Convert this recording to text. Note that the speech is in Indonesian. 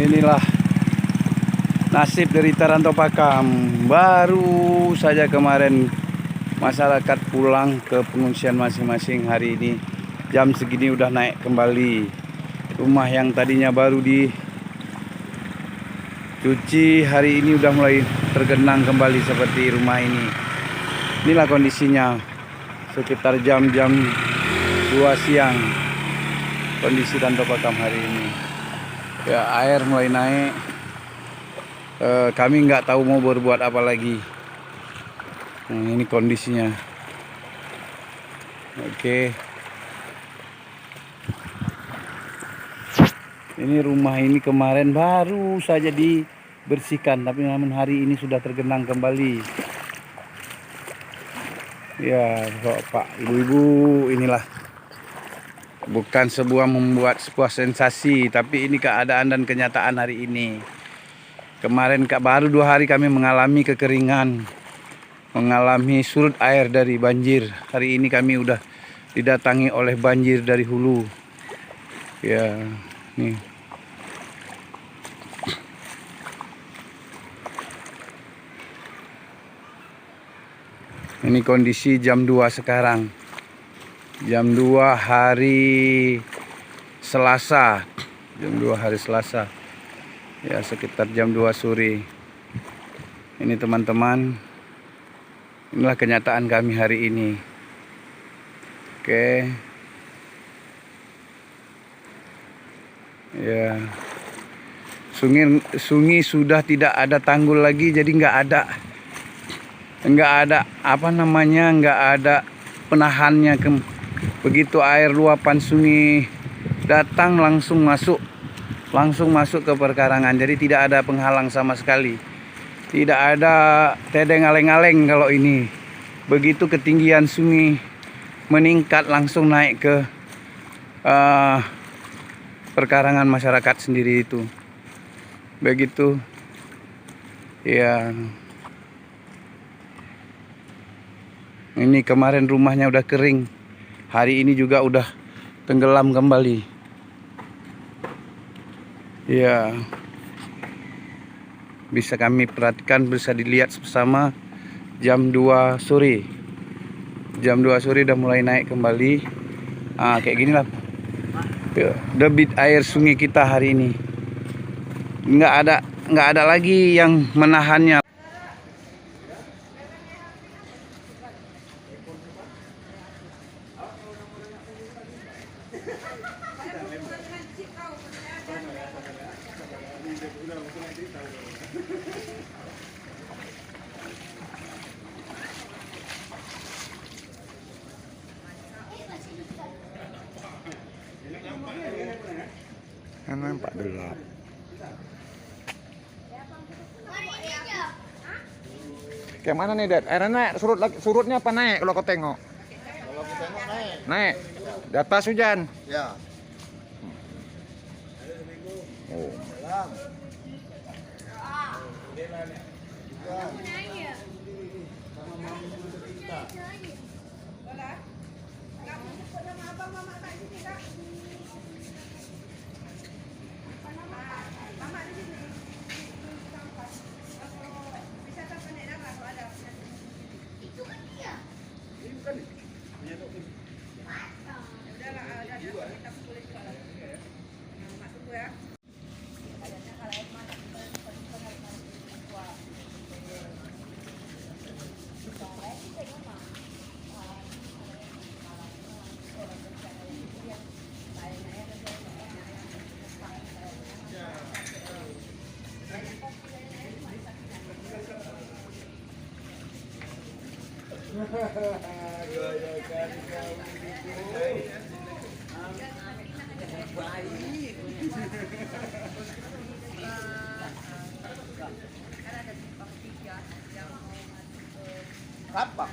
Inilah nasib dari Taranto Pakam. Baru saja kemarin masyarakat pulang ke pengungsian masing-masing. Hari ini jam segini udah naik kembali. Rumah yang tadinya baru dicuci hari ini udah mulai tergenang kembali seperti rumah ini. Inilah kondisinya sekitar jam-jam 2 siang. Kondisi Taranto Pakam hari ini. Ya, air mulai naik. Kami nggak tahu mau berbuat apa lagi. Ini kondisinya. Oke. Ini rumah ini kemarin baru saja dibersihkan, tapi namun hari ini sudah tergenang kembali. Ya, Pak, Ibu-ibu, inilah bukan membuat sebuah sensasi, tapi ini keadaan dan kenyataan hari ini. Kemarin baru 2 hari kami mengalami kekeringan, mengalami surut air dari banjir. Hari ini kami udah didatangi oleh banjir dari hulu. Ya, nih. Ini kondisi jam 2 sekarang. Jam 2 hari Selasa. Jam 2 hari Selasa. Ya, sekitar jam 2 sore. Ini teman-teman. Inilah kenyataan kami hari ini. Oke. Ya. Sungai sudah tidak ada tanggul lagi, jadi nggak ada nggak ada penahannya. Begitu air luapan sungai datang langsung masuk ke perkarangan, jadi tidak ada penghalang sama sekali, tidak ada tedeng aleng-aleng. Kalau ini begitu ketinggian sungai meningkat langsung naik ke perkarangan masyarakat sendiri itu, begitu ya. Ini kemarin rumahnya udah kering, hari ini juga udah tenggelam kembali. Ya, bisa kami perhatikan, bisa dilihat bersama jam 2 sore. Jam 2 sore udah mulai naik kembali. Kayak gini lah debit air sungai kita hari ini. Nggak ada lagi yang menahannya. Nampak gelap. Kayak mana nih, Dad? Airnya naik, surutnya apa naik kalau kau tengok? Kalau kita tengok naik. Naik. Di atas hujan. Ya. Oh. Dalam. Kapak.